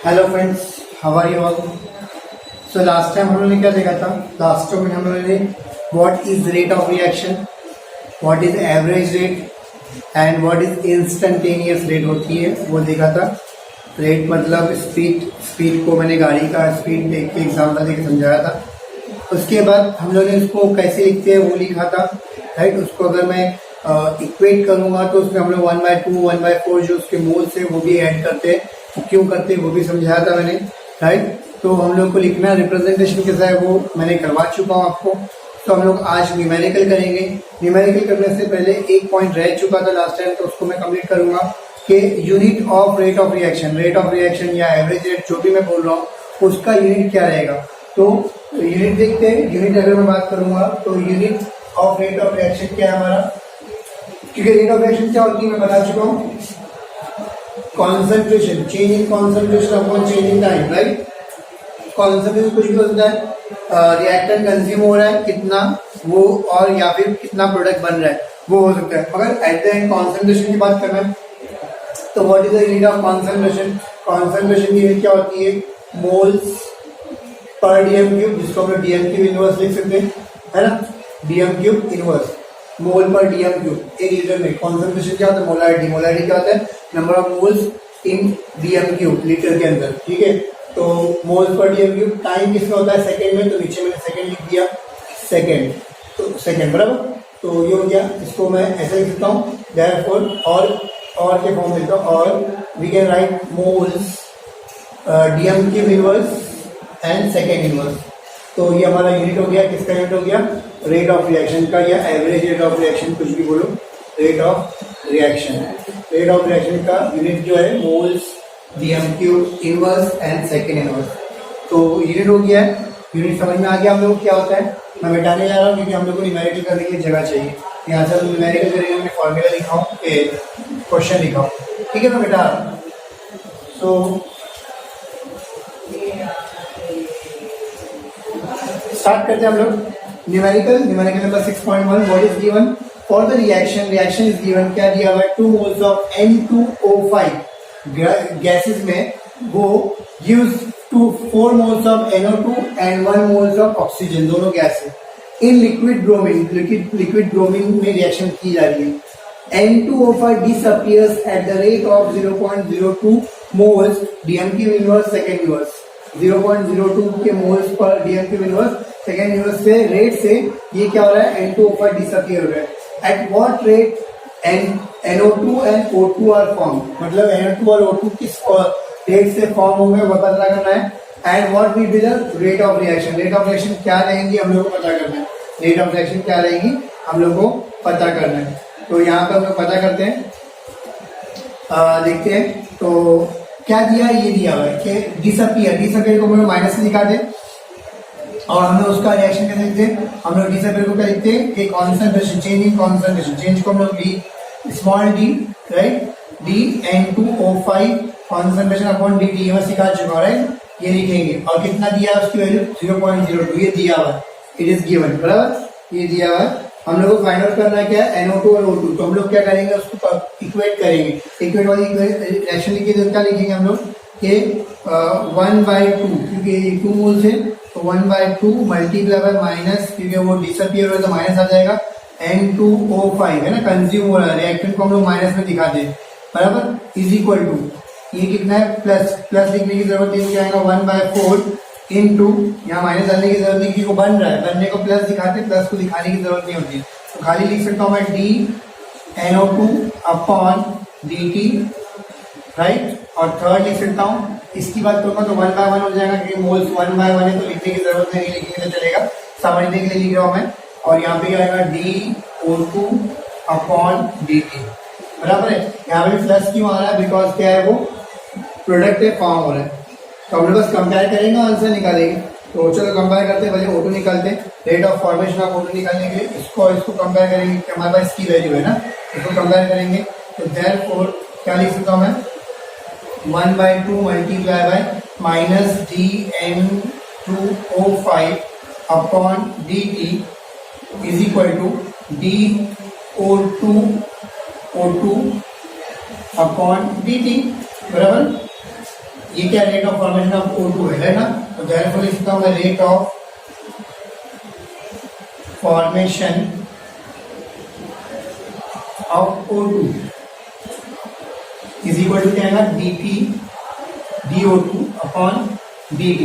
Hello friends, how are you all. So last time हम लोगों ने क्या देखा था? लास्ट टाइम हम लोगों ने what is rate of reaction, what is average rate and what is instantaneous rate होती है वो देखा था। रेट मतलब स्पीड को मैंने गाड़ी का स्पीड देख के एग्जाम्पल देके समझाया था। उसके बाद हम लोगों ने उसको कैसे लिखते हैं वो लिखा था, राइट। उसको अगर मैं इक्वेट करूंगा तो उसमें हम लोग 1/2 1/4 जो उसके मोल्स है वो भी ऐड करते हैं। क्यों करते हैं वो भी समझाया था मैंने, राइट। तो हम लोग को लिखना रिप्रेजेंटेशन कैसा है वो मैंने करवा चुका हूँ आपको। तो हम लोग आज न्यूमेरिकल करेंगे। न्यूमेरिकल करने से पहले एक पॉइंट रह चुका था लास्ट टाइम, तो उसको मैं कंप्लीट करूंगा कि unit of rate of reaction या एवरेज रेट जो भी मैं बोल रहा हूँ उसका यूनिट क्या रहेगा। तो यूनिट देखते हैं। यूनिट अगर मैं बात करूंगा तो unit of rate of reaction क्या है हमारा, क्योंकि रेट ऑफ रिएक्शन क्या होती है मैं बता चुका हूँ। Concentration, change in concentration upon change in time, right. Concentration कुछ भी हो सकता है, रिएक्टेंट कंज्यूम हो रहा है कितना वो, और या फिर कितना प्रोडक्ट बन रहा है वो हो सकता है। अगर एट द एंड कॉन्सेंट्रेशन की बात करना है तो what is the unit of concentration. Concentration की यूनिट क्या होती है? मोल्स पर डीएम क्यूब, जिसको हम डीएम क्यूब इनवर्स लिख सकते हैं, है ना। डीएम क्यूब इनवर्स, मोल पर डीएम क्यूब एक लीटर में। कॉन्सेंट्रेशन क्या होता है? मोलारिटी। मोलारिटी क्या होता है? Number of moles in DM cube litre के अंदर, ठीक है। तो moles per DM cube. Time किसका होता है? सेकेंड में, तो नीचे मैंने सेकेंड लिख दिया, सेकेंड। तो सेकेंड बराबर। तो ये हो गया, इसको मैं ऐसे लिख सकता हूँ देयरफॉर और के फॉर्म लिखता हूँ, और we can write moles DM cube inverse and second inverse. तो ये हमारा यूनिट हो गया। किसका यूनिट हो गया? रेट ऑफ रिएक्शन का, या एवरेज रेट ऑफ रिएक्शन, कुछ भी बोलो। Rate of reaction, rate of reaction का यूनिट जो है moles DM cube inverse and second inverse. तो यूनिट हो गया है। यूनिट समझ में आ गया हम लोग क्या होता है। मैं मिटाने जा रहा हूँ क्योंकि हम लोग को न्यूमेरिकल करने के लिए जगह चाहिए। यहाँ से हम न्यूमेरिकल करेंगे, मैंने फॉर्मूला लिखा हूँ, क्वेश्चन लिखा हूँ, ठीक है। मैं मिटा रहा हूँ। सो स्टार्ट करते हैं हम लोग numerical number 6.1। What is given for the reaction is given, क्या दिया हुआ है? 2 मोल्स ऑफ N2O5 गैसेस में वो gives 4 moles of NO2 and 1 moles of oxygen, दोनों गैस है। इन लिक्विड ब्रोमीन में रिएक्शन की जा रही है। N2O5 disappears at the rate of 0.02 moles DMQ inverse second inverse। 0.02 के moles per DMQ inverse second inverse से रेट से ये क्या हो रहा है? N2O5 डिसअपियर हो रहा है। At what rate NO2 and O2 are form, मतलब NO2 और O2 किस रेट से फॉर्म होंगे वो पता करना है। And what will be the rate of reaction, rate of reaction क्या रहेंगी हम लोग को पता करना है। रेट ऑफ रिएक्शन क्या रहेगी हम लोग को पता करना है। तो यहाँ पर हम लोग पता करते हैं, देखते हैं। तो क्या दिया है? ये दिया हुआ है कि डिसअपियर को हम लोग माइनस से दिखा दें, और हम लोग उसका रिएक्शन कैसे लिखते हैं? हम लोग डिसअपियर को क्या लिखते हैं कि concentration, change in concentration, change को हम लोग D small D, right, D N2O5 concentration upon dt, ये मैं सिखा चुका, राइट। ये लिखेंगे, और कितना दिया है उसकी वैल्यू? 0.02 ये दिया हुआ है, इट इज गिवन, बराबर। ये दिया हुआ है। हम लोग को फाइंड आउट करना है क्या है? NO2 और O2। तो हम लोग क्या करेंगे? उसको इक्वेट करेंगे। इक्वेट वाली रिएक्शन लिखिए तो क्या लिखेंगे हम लोग कि 1/2, क्योंकि ये 2 मोल्स है तो 1/2 मल्टीप्लाई बाय माइनस, क्योंकि वो डिसअपियर हो तो माइनस आ जाएगा, N2O5 है ना, कंज्यूम हो रहा है। रिएक्टेंट को हम लोग माइनस में दिखा दें, बराबर, इज इक्वल टू, ये कितना है? प्लस लिखने की जरूरत नहीं, क्या आएगा? 1/4 इंटू, यहाँ माइनस डालने की जरूरत नहीं क्योंकि वो बन रहा है, बनने को प्लस दिखाते, प्लस को दिखाने की जरूरत नहीं होती। तो खाली लिख सकता हूँ मैं D NO2 upon dt, right. और थर्ड लिख सकता हूँ, इसकी बात करूंगा तो 1/1 हो जाएगा, क्योंकि मोल्स 1/1 है तो लिखने की जरूरत नहीं, लिखने तो चलेगा, समझने के लिए लिख रहा हूँ मैं। और यहाँ पे क्या आएगा? DO2 अपॉन dt, बराबर है। यहाँ पे प्लस क्यों आ रहा है? बिकॉज क्या है? वो प्रोडक्ट है, फॉर्म हो रहा है। तो हम लोग बस कंपेयर करेंगे, आंसर निकालेंगे। तो चलो कंपेयर करते हैं, पहले O2 निकालते हैं। Rate of formation of O2 निकालने के लिए इसको कंपेयर करेंगे कि हमारे पास इसकी वैल्यू है ना, इसको कंपेयर करेंगे। तो देयरफॉर क्या लिख सकता हूँ मैं? 1/2 multiply by minus DN2O5 upon dt is equal to DO2 upon dt, बराबर। ये क्या rate of formation of O2 है ना, तो देयरफॉर लिखता हूं मैं rate of formation of O2 is equal to क्या है dP dO2 upon dt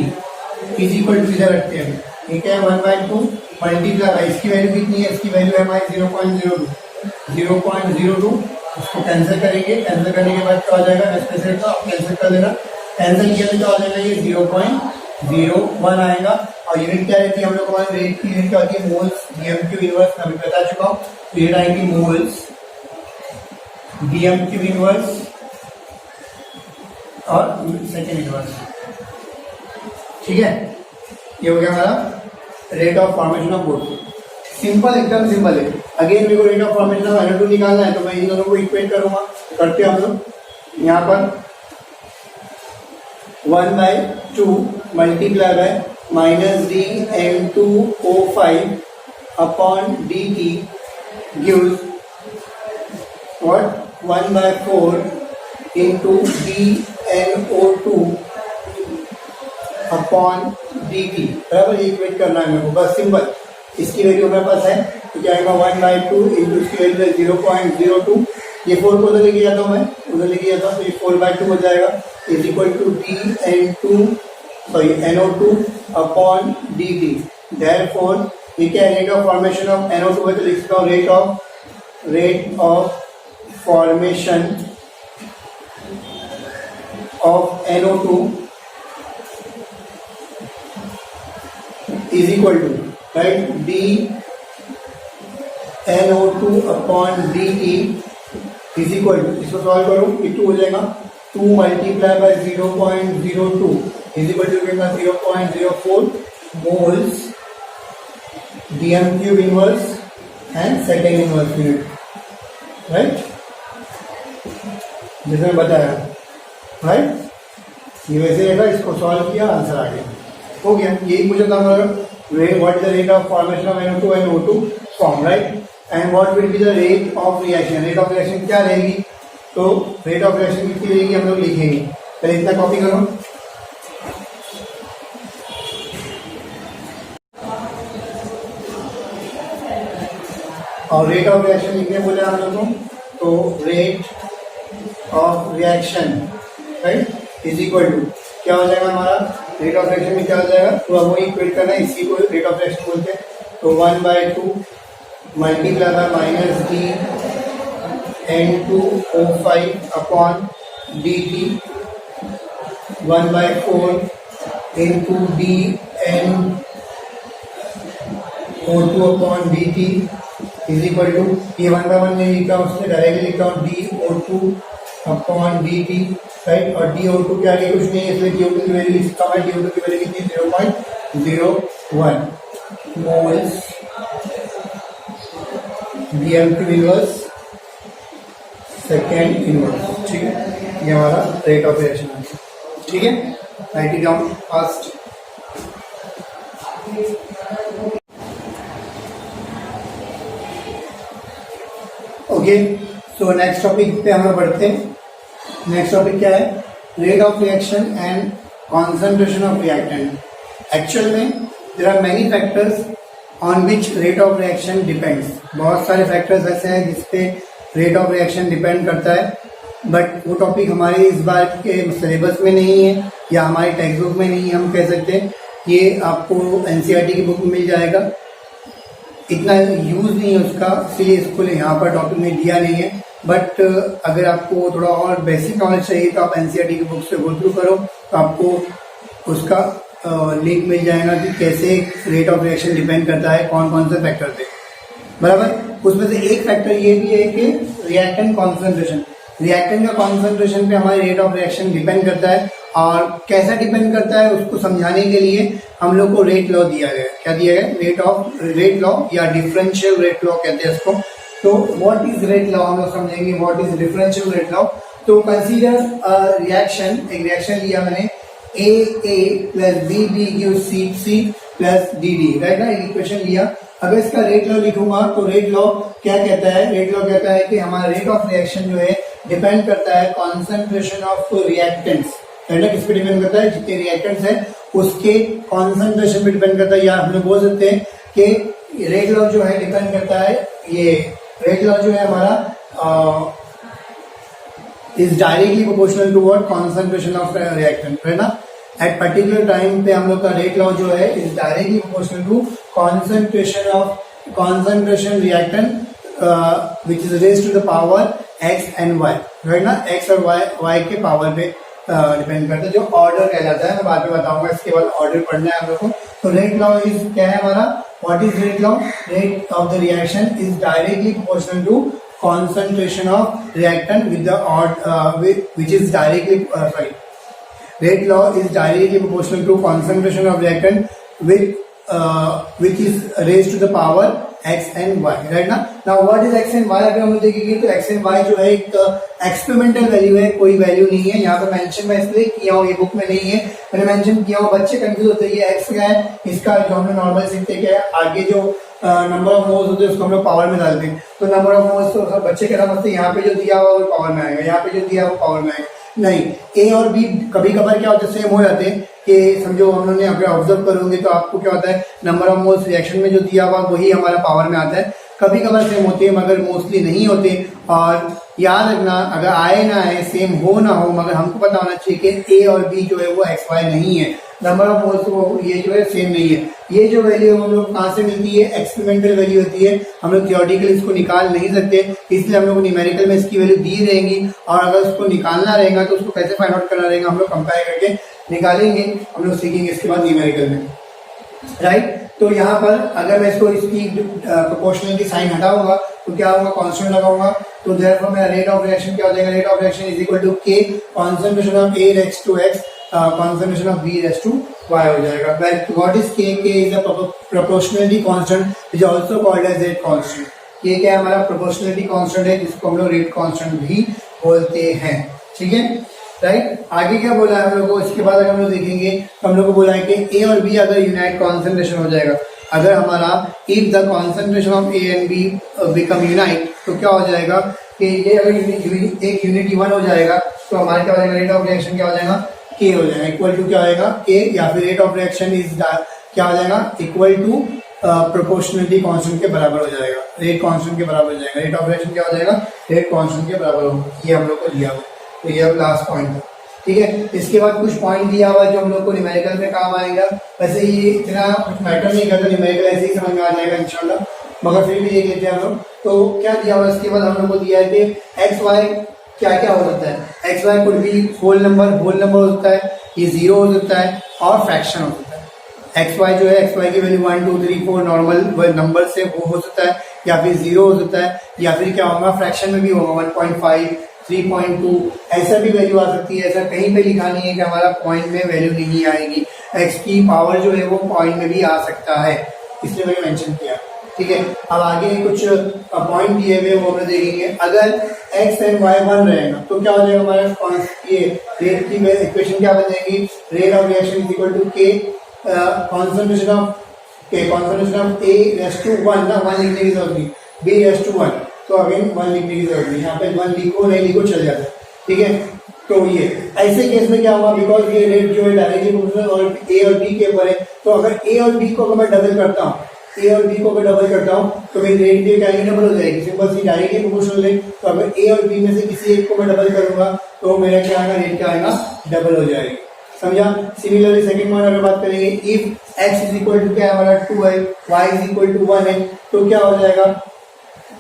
is equal to इधर रखते हैं, ठीक है 1/2 मल्टीप्लाई, इसकी वैल्यू कितनी है, इसकी वैल्यू है हमारी 0.02, उसको कैंसिल करेंगे, कैंसिल करने के बाद क्या हो जाएगा, स्पेशल का कैंसिल कर देना, कैंसिल किया तो क्या हो जाएगा, ये 0.01 आएगा। और यूनिट क्या रहती है हम लोग को, रेट की यूनिट क्या होती है, मोल्स dm³ इनवर्स, मैं अभी बता चुका हूँ, तो ये आएगी मोल्स dm³ इनवर्स और सेकेंड इनवर्स, ठीक है। ये हो गया हमारा rate of formation of O2, simple, एकदम सिंपल है। अगेन मेरे को rate of formation of NO2 निकालना है, तो मैं इन दोनों को इक्वेट करूंगा, करते हैं हम लोग। यहाँ पर 1/2 multiply by minus dN2O5 upon dt gives what 1/4 into dNO2 upon dt, बराबर, ये इक्वेट करना है मेरे को, बस सिंपल। इसकी वैल्यू मेरे पास है तो क्या आएगा 1/2 इंटू इसकी वैल्यू है 0.02, ये 4 को उधर लेके जाता हूँ मैं, उधर लेके जाता हूँ तो ये 4/2 हो जाएगा, is equal to NO2 upon dt। Therefore ये क्या है, rate of formation of NO2 है, तो लिख सकता हूँ rate of formation of NO2 is equal to right dNO2 upon dt is equal to, इसको सॉल्व करो, ये 2 हो जाएगा, 2 multiply by 0.02 is equal to 0.04 moles dm³ inverse and second inverse unit, right, जैसे मैं बताया, राइट। ये वैसे रहेगा, इसको सॉल्व किया, आंसर आ गया, हो गया। यही पूछा था हमारा, what is the rate of formation of NO2 and O2 form, right, and what will be the rate of reaction, rate of reaction क्या रहेगी, तो रेट ऑफ रिएक्शन कितनी रहेगी हम लोग लिखेंगे, पहले इतना कॉपी करो, और रेट ऑफ रिएक्शन लिखने बोले हम लोग को, तो rate of reaction, right, is equal to क्या हो जाएगा हमारा, रेट ऑफ रिएक्शन में क्या हो जाएगा, तो अब वही इक्वेट करना है, इसी को रेट ऑफ रिएक्शन बोलते हैं, तो 1/2 multiply by minus dN2O5 upon dt 1/4 into dN2 upon dt is equal to, ये 1/1 नहीं लिखा हूँ, उसमें डायरेक्टली लिखा हूँ dO2 अपॉन dt, राइट, और dO2 क्या है, कुछ नहीं है, इसलिए dO2 की वैल्यू इसका है, dO2 की वैल्यू कितनी है 0.01 moles dm³ inverse second inverse, ठीक है। ये हमारा रेट ऑफ रिएक्शन है, ठीक है, write it down fast. Okay, so next topic पे हम लोग बढ़ते हैं। नेक्स्ट टॉपिक क्या है, rate of reaction and concentration of reactant. Actual में there are many factors on which rate of reaction depends. बहुत सारे फैक्टर्स ऐसे हैं जिसपे रेट ऑफ रिएक्शन डिपेंड करता है, बट वो टॉपिक हमारे इस बार के सिलेबस में नहीं है या हमारी टेक्स्ट बुक में नहीं है, हम कह सकते हैं। ये आपको एनसीईआरटी की बुक में मिल जाएगा, इतना यूज नहीं है उसका, इसलिए इसको यहाँ पर टॉपिक में दिया नहीं है। बट अगर आपको थोड़ा और बेसिक नॉलेज चाहिए तो आप एनसीईआरटी की बुक से गो थ्रू करो, तो आपको उसका लिंक मिल जाएगा कि कैसे रेट ऑफ रिएक्शन डिपेंड करता है कौन कौन से फैक्टर पे, बराबर। उसमें से एक फैक्टर ये भी है कि रिएक्टेंट कॉन्सेंट्रेशन, रिएक्टेंट का कॉन्सेंट्रेशन पे हमारे रेट ऑफ रिएक्शन डिपेंड करता है। और कैसा डिपेंड करता है उसको समझाने के लिए हम लोग को रेट लॉ दिया गया है। क्या दिया गया, रेट लॉ या डिफरेंशियल रेट लॉ कहते हैं इसको। तो व्हाट इज रेट लॉ हम लोग समझेंगे, what is differential rate law. तो कंसीडर रिएक्शन, एक रिएक्शन लिया मैंने A plus B gives C plus D, right ना, इक्वेशन लिया। अगर इसका रेट लॉ लिखूंगा तो रेट लॉ क्या कहता है, रेट लॉ कहता है कि हमारा रेट ऑफ रिएक्शन जो है डिपेंड करता है कॉन्सेंट्रेशन ऑफ रिएक्टेंट्स, है, किस पे डिपेंड करता है, जितने रिएक्टेंट्स है उसके कॉन्सेंट्रेशन पे डिपेंड करता है। या हम लोग बोल सकते हैं कि रेट लॉ जो है डिपेंड करता है, ये रेट लॉ जो है हमारा is directly proportional to what, concentration of reactant, है ना। एट पर्टिकुलर टाइम पे हम लोग का रेट लॉ जो है is directly proportional to concentration reactant which is raised to the power x and y, right ना। एक्स और वाई के पावर पे डिपेंड करता है, जो ऑर्डर कहलाता है, मैं बाद में बताऊंगा। इसके बाद ऑर्डर पढ़ना है हम लोग को। तो रेट लॉ इज क्या है हमारा, what is rate law, rate of the reaction is directly proportional to concentration of reactant with the which is directly rate law is directly proportional to concentration of reactant with which is raised to the power x and y, right ना। now what is x and y, अगर हम लोग देखेंगे तो x and y जो है एक experimental value है, कोई वैल्यू नहीं है यहाँ पे मेंशन मैं इसलिए किया हूँ, ये बुक में नहीं है, मैंने मेंशन किया हूँ। बच्चे कंफ्यूज होते हैं, ये x क्या है, इसका जो हमने नॉर्मल सीखते क्या है, आगे जो नंबर ऑफ मोल्स होते हैं उसको हम लोग पावर में डालते हैं। तो नंबर ऑफ मोल्स तो बच्चे क्या समझते हैं, यहाँ पे जो दिया हुआ वो पावर में आएगा, यहाँ पे जो दिया वो पावर में आएगा। नहीं, ए और बी कभी कभार क्या होता है, सेम हो जाते हैं कि समझो हम लोगों ने अगर ऑब्जर्व करोगे तो आपको क्या होता है, नंबर ऑफ मोल्स रिएक्शन में जो दिया हुआ वही हमारा पावर में आता है। कभी कभार सेम होते हैं मगर मोस्टली नहीं होते। और याद रखना, अगर आए ना आए, सेम हो ना हो, मगर हमको पता होना चाहिए कि ए और बी जो है वो एक्स वाई नहीं है, नंबर ऑफ मोल्स वो ये जो है सेम नहीं है। ये जो वैल्यू हम लोग कहाँ से मिलती है, एक्सपेरिमेंटल वैल्यू होती है, हम लोग थियोरेटिकली इसको निकाल नहीं सकते, इसलिए हम लोग न्यूमेरिकल में इसकी वैल्यू दी रहेंगी। और अगर उसको निकालना रहेगा तो उसको कैसे फाइंड आउट करना रहेगा, हम लोग कंपेयर करके निकालेंगे, हम लोग सीखेंगे इसके बाद न्यूमेरिकल में, राइट। तो यहाँ पर अगर मैं इसको इसकी प्रोपोर्शनलिटी साइन हटाऊंगा तो क्या होगा, कांस्टेंट लगाऊंगा, तो देयरफॉर मेरा रेट ऑफ रिएक्शन क्या हो जाएगा, rate of reaction is equal to K concentration of A raised to X concentration of B raised to Y हो जाएगा। But what is K? K is a proportionality constant which is also called as rate constant। K क्या है हमारा proportionality constant है, जिसको हम लोग rate constant भी बोलते हैं, ठीक है, राइट। आगे क्या बोला है हम लोग को, इसके बाद अगर हम लोग देखेंगे तो हम लोग को बोला है कि A और B अगर यूनाइट कॉन्सेंट्रेशन हो जाएगा, अगर हमारा if the concentration of A and B become unite, तो क्या हो जाएगा कि ये अगर एक यूनिट वन हो जाएगा तो हमारा क्या हो जाएगा, रेट ऑफ रिएक्शन क्या हो जाएगा, के हो जाएगा, इक्वल टू क्या होगा, के, या फिर रेट ऑफ रिएक्शन इज क्या हो जाएगा, इक्वल टू प्रोपोर्शनलिटी कांस्टेंट के बराबर हो जाएगा, रेट कांस्टेंट के बराबर हो जाएगा। रेट ऑफ रिएक्शन क्या हो जाएगा, रेट कांस्टेंट के बराबर होगा। ये हम लोग को दिया हुआ, तो ये लास्ट पॉइंट है, ठीक है। इसके बाद कुछ पॉइंट दिया हुआ जो हम लोग को न्यूमेरिकल में काम आएगा। वैसे ये इतना कुछ मैटर नहीं करता, न्यूमेरिकल ऐसे ही समझ में आ जाएगा इंशाल्लाह, मगर फिर भी देख लेते हैं हम लोग। तो क्या दिया हुआ, इसके बाद हम लोग को दिया है कि एक्स वाई क्या क्या हो सकता है, x y could be whole number हो सकता है, ये जीरो हो सकता है, और फ्रैक्शन हो सकता है। एक्स वाई जो है, एक्स वाई की वैल्यू 1 2 3 4 नॉर्मल नंबर से वो हो सकता है, या फिर जीरो हो सकता है, या फिर क्या होगा, फ्रैक्शन में भी होगा 1.5 3.2 ऐसा भी वैल्यू आ सकती है। ऐसा कहीं पे लिखा नहीं है कि हमारा पॉइंट में वैल्यू नहीं आएगी, एक्स की पावर जो है वो पॉइंट में भी आ सकता है, इसलिए मैंने मेंशन किया, ठीक है। अब आगे कुछ पॉइंट दिए हुए वो हम देखेंगे। अगर x एंड y 1 रहेगा तो क्या हो जाएगा हमारा, ये रेट की इक्वेशन क्या बन जाएगी, rate of reaction is equal to K concentration of A raised to 1 ना, 1 लिखने की जरूरत नहीं, B रेज़्ड टू 1, तो अगेन 1 लिखने की जरूरत नहीं, यहाँ पे 1 लिखो नहीं लिखो चल जाता है, ठीक है। तो ये ऐसे केस में क्या हुआ, बिकॉज ये रेट जो है डायरेक्टली प्रोपोर्शनल और A और B के ऊपर है, तो अगर A और B को अगर मैं डबल करता हूँ, ए और बी को अगर डबल करता हूँ तो मेरी रेट भी क्या डबल हो जाएगी, सिंपल सी डायरेक्टली प्रोपोर्शनल है। तो अगर ए और बी में से किसी एक को मैं डबल करूंगा तो मेरा क्या आएगा, रेट क्या आएगा, डबल हो जाएगी, समझा। सिमिलरली सेकंड वन अगर बात करेंगे, if x is equal to क्या हमारा 2 है, वाई इज इक्वल टू 1 है, तो क्या हो जाएगा,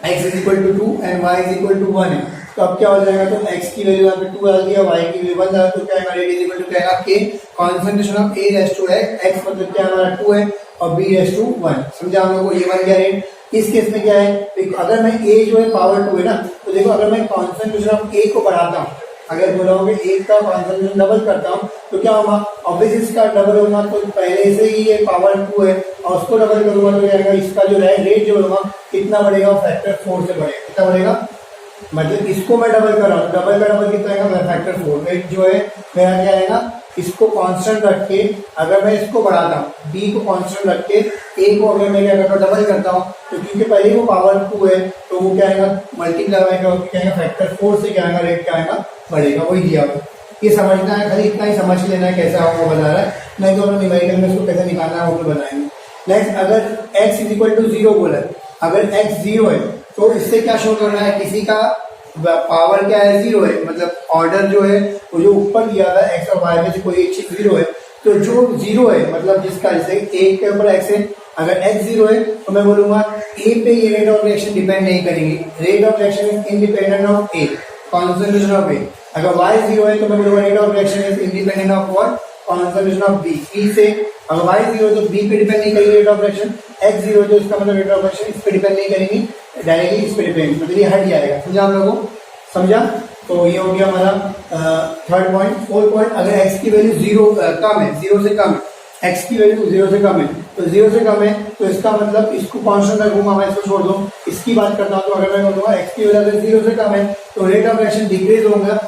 x is equal to 2 and y is equal to 1 है, तो अब क्या हो जाएगा, तो x की वैल्यू यहाँ पे 2 डाल दिया, y की वैल्यू 1 डाल, तो क्या आएगा, रेट इज इक्वल टू क्या आएगा, k concentration of A raised to x मतलब क्या हमारा 2 है और B रेज़्ड टू 1, समझा हम लोग को, ये बन गया रेट। इस केस में क्या है, अगर मैं A जो है पावर 2 है ना, तो देखो अगर मैं कॉन्सेंट्रेशन ऑफ A को बढ़ाता हूँ, अगर बोला हूँ कि एक का कॉन्सेंट्रेशन डबल करता हूँ तो क्या होगा, ऑब्वियसली इसका डबल होगा, तो पहले से ही ये पावर 2 है और उसको डबल करूंगा तो क्या आएगा, इसका जो रेट जो होगा कितना बढ़ेगा, फैक्टर 4 से बढ़ेगा, कितना बढ़ेगा, मतलब इसको मैं डबल कर रहा हूँ, डबल का डबल कितना आएगा, फैक्टर 4। रेट जो है मेरा क्या आएगा, इसको कांस्टेंट रख के अगर मैं इसको बढ़ाता हूँ, बी को कांस्टेंट रख के ए को अगर मैं क्या करता हूँ, डबल करता हूँ, तो क्योंकि पहले वो पावर 2 है तो वो क्या आएगा, मल्टीप्लाई आएगा, क्या आएगा, फैक्टर 4 से क्या आएगा, रेट क्या आएगा, बढ़ेगा, वही दिया हुआ। ये समझना है, खाली इतना ही समझ लेना है कैसे आपको बता रहा है, नहीं तो हम न्यूमेरिकल में इसको कैसे निकालना है वो भी बताएंगे। नेक्स्ट, अगर x इज इक्वल टू 0 बोला है, अगर x 0 है तो इससे क्या शो करना है, किसी का पावर क्या है 0 है, मतलब ऑर्डर जो है वो जो ऊपर दिया हुआ है x और y में से कोई एक चीज 0 है, तो जो 0 है मतलब जिसका जैसे a के ऊपर x है, अगर x 0 है तो मैं बोलूंगा a पे ये रेट ऑफ रिएक्शन डिपेंड नहीं करेंगे, rate of reaction is independent of a, concentration of a। अगर y 0 है तो मैं बोलूंगा rate of reaction is independent of what, concentration of b। b से अगर y 0 है तो b पे डिपेंड नहीं करेगी रेट ऑफ रिएक्शन, x 0 है तो इसका मतलब रेट ऑफ रिएक्शन इस पे डिपेंड नहीं करेगी, डायरेक्टली इस पे डिपेंड, मतलब ये हट जाएगा। समझा आप लोगों को, समझा? तो ये हो गया हमारा थर्ड पॉइंट। फोर्थ पॉइंट, अगर x की वैल्यू 0 कम है, 0 से कम है, x की वैल्यू 0 से कम है, तो 0 से कम है तो इसका मतलब इसको कांस्टेंट रखूंगा मैं, इसको छोड़ दूं, इसकी बात करता हूं तो अगर मैं बोलूंगा x की वैल्यू 0 से कम है तो रेट ऑफ रिएक्शन डिक्रीज होगा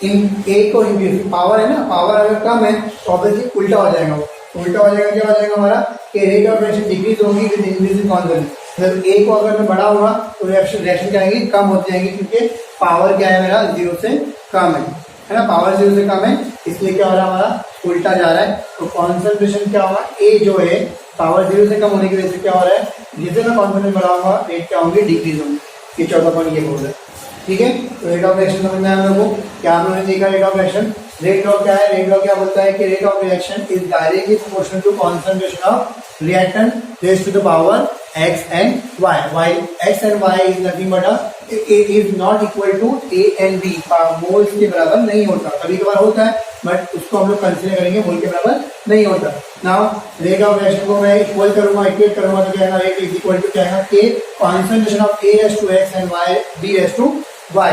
इन a को इंक्रीज, पावर है ना, पावर अगर कम है तो ऑब्वियसली उल्टा हो जाएगा, वो उल्टा हो जाएगा, क्या हो जाएगा हमारा कि रेट ऑफ रिएक्शन डिक्रीज होगी विद इंक्रीज इन कॉन्सेंट्रेशन। मतलब a को अगर मैं बढ़ाऊंगा तो रिएक्शन क्या आएगी, कम होती जाएंगी, क्योंकि पावर क्या है मेरा 0 से कम है ना, पावर 0 से कम है, इसलिए क्या हो रहा है हमारा उल्टा जा रहा है। तो कॉन्सेंट्रेशन क्या होगा, a जो है पावर 0 से कम होने की वजह से क्या हो रहा है, जिसे मैं कॉन्सेंट्रेशन बढ़ाऊंगा रेट क्या होंगे, डिक्रीज होंगे। ये चौथा पॉइंट ये बोल रहा है, ठीक है। तो रेट ऑफ रिएक्शन समझना है हम लोगों को, क्या हम लोगों ने देखा rate of reaction, rate law क्या है, रेट लॉ क्या बोलता है कि rate of reaction is directly proportional to concentration of reactant raised to the power x and y, while x and y is nothing but is not equal to a and b, moles के बराबर नहीं होता, कभी कभार होता है but उसको हम लोग कंसीडर करेंगे मोल के बराबर नहीं होता। नाउ रेट ऑफ रिएक्शन को मैं इक्वल करूंगा, इक्वेट करूंगा तो क्या आएगा, रेट इज इक्वल टू क्या आएगा, k concentration of a raised to x and y b raised to y।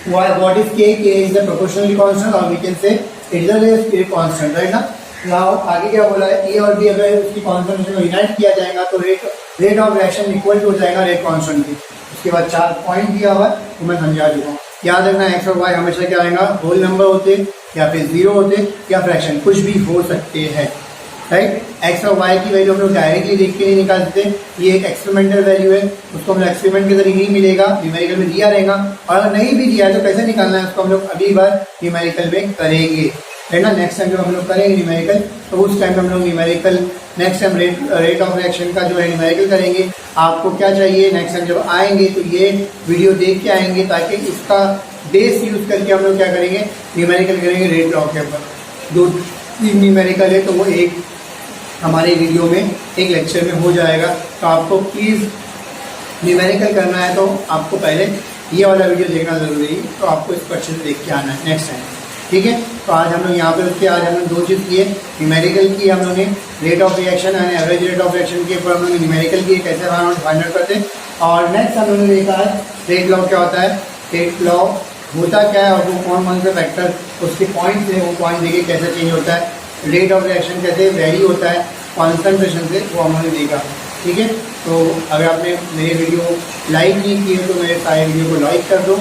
Why? What is k? K is the proportionally constant, or we can say it is a spirit constant, right ना? Now आगे क्या बोला है, a और b अगर उसकी concentration को unite किया जाएगा तो rate of reaction equal to हो जाएगा रेट कांस्टेंट की। उसके बाद 4 पॉइंट दिया हुआ तो मैं समझा चुका हूँ। याद रखना x और y हमेशा क्या आएगा, होल नंबर होते या फिर 0 होते या फ्रैक्शन, कुछ भी हो सकते हैं, राइट। x और y की वैल्यू हम लोग डायरेक्टली देख के नहीं निकाल सकते, ये एक एक्सपेरिमेंटल वैल्यू है, उसको हम लोग एक्सपेरिमेंट के जरिए ही मिलेगा, न्यूमेरिकल में दिया रहेगा, और अगर नहीं भी दिया है तो कैसे निकालना है उसको हम लोग अगली बार न्यूमेरिकल में करेंगे, है ना। नेक्स्ट टाइम जब हम लोग करेंगे न्यूमेरिकल तो उस टाइम हम लोग numerical next time rate of reaction का जो है न्यूमेरिकल करेंगे। आपको क्या चाहिए, नेक्स्ट टाइम जब आएंगे तो ये वीडियो देख के आएंगे, ताकि इसका बेस यूज करके हम लोग क्या करेंगे, न्यूमेरिकल करेंगे रेट लॉ के ऊपर। 2-3 न्यूमेरिकल है तो वो एक हमारे वीडियो में एक लेक्चर में हो जाएगा। तो आपको प्लीज़ न्यूमेरिकल करना है तो आपको पहले ये वाला वीडियो देखना जरूरी है, तो आपको इसको अच्छे से देख के आना है नेक्स्ट टाइम, ठीक है। तो आज हम लोग यहाँ पे उसके आज हम लोग 2 चीज़ किए, न्यूमेरिकल की हम लोग ने rate of reaction and average rate of reaction के ऊपर हम लोग न्यूमेरिकल की कैसे फाइंड आउट करते हैं, और नेक्स्ट हम लोगों ने देखा है रेट लॉ क्या होता है, रेट लॉ होता क्या है और वो कौन कौन से फैक्टर उसके पॉइंट्स हैं, वो पॉइंट देखिए कैसे चेंज होता है, रेट ऑफ रिएक्शन कैसे वेरी होता है कॉन्सेंट्रेशन से, वो हमने देखा, ठीक है। तो अगर आपने मेरे वीडियो लाइक नहीं किए तो मेरे सारे वीडियो को लाइक कर दो,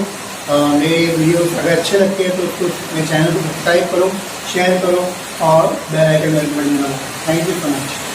मेरे वीडियो अगर अच्छे लगते हैं तो उसको मेरे चैनल को सब्सक्राइब करो, शेयर करो और बेल आइकन में बटन दबाओ। Thank you so much.